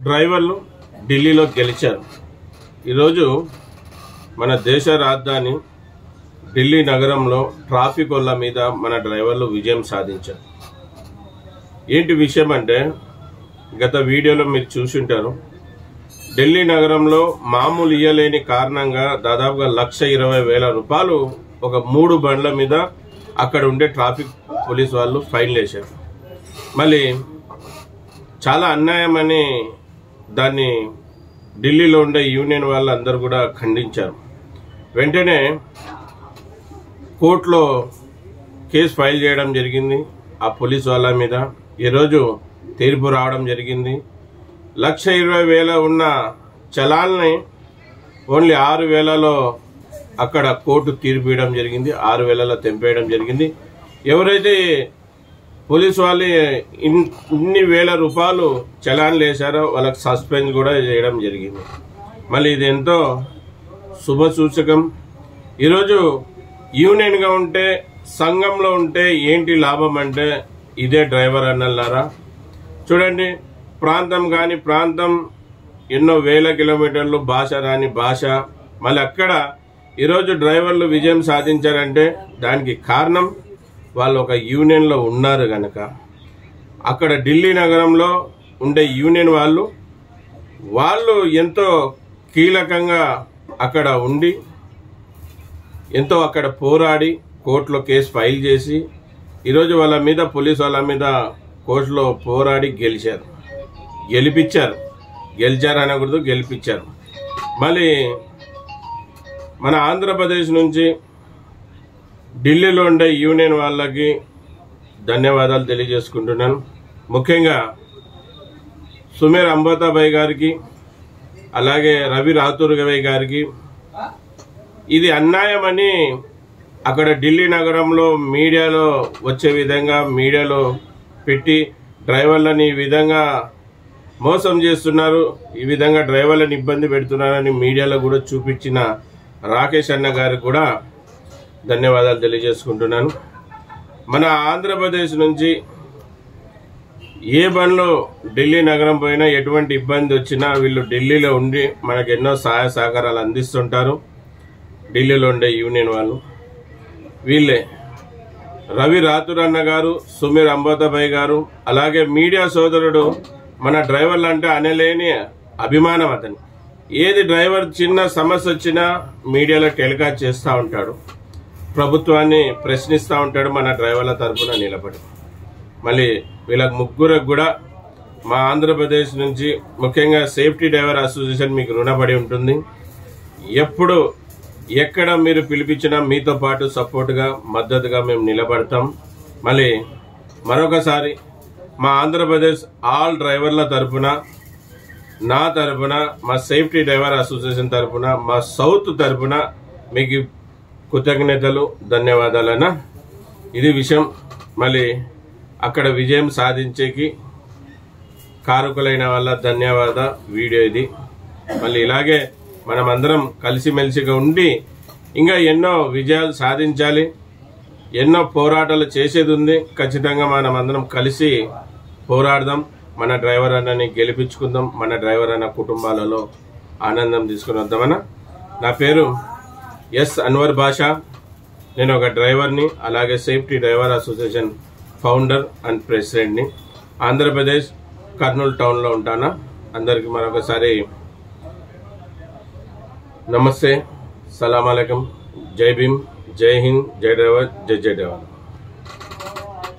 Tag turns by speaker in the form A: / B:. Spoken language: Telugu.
A: డ్రైవర్లు ఢిల్లీలో గెలిచారు. ఈరోజు మన దేశ రాజధాని ఢిల్లీ నగరంలో ట్రాఫిక్ వల్ల మీద మన డ్రైవర్లు విజయం సాధించారు. ఏంటి విషయం అంటే, గత వీడియోలో మీరు చూసుంటారు, ఢిల్లీ నగరంలో మామూలు ఇయ్యలేని కారణంగా దాదాపుగా 1,20,000 రూపాయలు ఒక 3 బండ్ల మీద అక్కడ ఉండే ట్రాఫిక్ పోలీస్ వాళ్ళు ఫైన్ వేశారు. మళ్ళీ చాలా అన్యాయమని దాన్ని ఢిల్లీలో ఉండే యూనియన్ వాళ్ళందరూ కూడా ఖండించారు. వెంటనే కోర్టులో కేసు ఫైల్ చేయడం జరిగింది ఆ పోలీస్ వాళ్ళ మీద. ఈరోజు తీర్పు రావడం జరిగింది. 1,20,000 ఉన్న చలాల్ని ఓన్లీ 6,000లో అక్కడ కోర్టు తీర్పు ఇవ్వడం జరిగింది. 6,000లో తెంపేయడం జరిగింది. ఎవరైతే పోలీసు వాళ్ళు ఇన్ని వేల రూపాయలు చలాన్లు వేశారో వాళ్ళకి సస్పెండ్ కూడా చేయడం జరిగింది. మళ్ళీ ఇది ఎంతో శుభ సూచకం. ఈరోజు యూనియన్గా ఉంటే, సంఘంలో ఉంటే ఏంటి లాభం అంటే ఇదే డ్రైవర్ అన్నలారా. చూడండి, ప్రాంతం కాని ప్రాంతం, ఎన్నో వేల కిలోమీటర్లు, భాష రాని భాష, మళ్ళీ అక్కడ ఈరోజు డ్రైవర్లు విజయం సాధించారంటే దానికి కారణం వాళ్ళు ఒక యూనియన్లో ఉన్నారు గనక. అక్కడ ఢిల్లీ నగరంలో ఉండే యూనియన్ వాళ్ళు ఎంతో కీలకంగా అక్కడ ఉండి, ఎంతో అక్కడ పోరాడి కోర్టులో కేసు ఫైల్ చేసి ఈరోజు వాళ్ళ మీద, పోలీసు వాళ్ళ మీద కోర్టులో పోరాడి గెలిపించారు. అనకూడదు, గెలిపించారు. మళ్ళీ మన ఆంధ్రప్రదేశ్ నుంచి ఢిల్లీలో ఉండే యూనియన్ వాళ్ళకి ధన్యవాదాలు తెలియజేసుకుంటున్నాను. ముఖ్యంగా సుమేర్ అంబతాబాయ్ గారికి, అలాగే రవి రాతుర్గవై గారికి. ఇది అన్యాయమని అక్కడ ఢిల్లీ నగరంలో మీడియాలో వచ్చే విధంగా మీడియాలో పెట్టి డ్రైవర్లని ఈ విధంగా మోసం చేస్తున్నారు, ఈ విధంగా డ్రైవర్లను ఇబ్బంది పెడుతున్నారని మీడియాలో కూడా చూపించిన రాకేష్ అన్న గారికి కూడా ధన్యవాదాలు తెలియజేసుకుంటున్నాను. మన ఆంధ్రప్రదేశ్ నుంచి ఏ బండ్లో ఢిల్లీ నగరం పోయినా ఎటువంటి ఇబ్బంది వచ్చినా వీళ్ళు ఢిల్లీలో ఉండి మనకు ఎన్నో సహాయ సహకారాలు అందిస్తుంటారు. ఢిల్లీలో ఉండే యూనియన్ వాళ్ళు వీళ్ళే. రవి రాతుర్ అన్న గారు, సుమీర్ అంబతాబాయ్ గారు, అలాగే మీడియా సోదరుడు, మన డ్రైవర్లు అంటే అనలేని అభిమానం అతను. ఏది డ్రైవర్ చిన్న సమస్య వచ్చినా మీడియాలో టెలికాస్ట్ చేస్తూ ఉంటాడు, ప్రభుత్వాన్ని ప్రశ్నిస్తూ ఉంటాడు మన డ్రైవర్ల తరఫున నిలబడి. మళ్ళీ వీళ్ళ ముగ్గురికి కూడా మా ఆంధ్రప్రదేశ్ నుంచి, ముఖ్యంగా సేఫ్టీ డ్రైవర్ అసోసియేషన్ మీకు రుణపడి ఉంటుంది. ఎప్పుడు ఎక్కడ మీరు పిలిపించినా మీతో పాటు సపోర్ట్గా, మద్దతుగా మేము నిలబడతాం. మళ్ళీ మరొకసారి మా ఆంధ్రప్రదేశ్ ఆల్ డ్రైవర్ల తరఫున, నా తరఫున, మా సేఫ్టీ డ్రైవర్ అసోసియేషన్ తరఫున, మా సౌత్ తరఫున మీకు కృతజ్ఞతలు, ధన్యవాదాలన్నా. ఇది విషయం. మళ్ళీ అక్కడ విజయం సాధించేకి కారకులైన వాళ్ళ ధన్యవాద వీడియో ఇది. మళ్ళీ ఇలాగే మనమందరం కలిసిమెలిసిగా ఉండి ఇంకా ఎన్నో విజయాలు సాధించాలి. ఎన్నో పోరాటాలు చేసేది ఉంది. ఖచ్చితంగా మనం అందరం కలిసి పోరాడదాం. మన డ్రైవర్ అన్నని గెలిపించుకుందాం. మన డ్రైవర్ అన్న కుటుంబాలలో ఆనందం తీసుకుని వద్దామన్న. నా పేరు ఎస్ అన్వర్ బాషా. నేను ఒక డ్రైవర్ని, అలాగే safety driver association founder and ప్రెసిడెంట్ని. Andhra Pradesh Kurnool టౌన్లో ఉంటాను. అందరికీ మరొకసారి నమస్తే, సలాం అలైకుం, జై భీమ్, జై హింద్, జై డ్రైవర్, జై డ్రైవర్.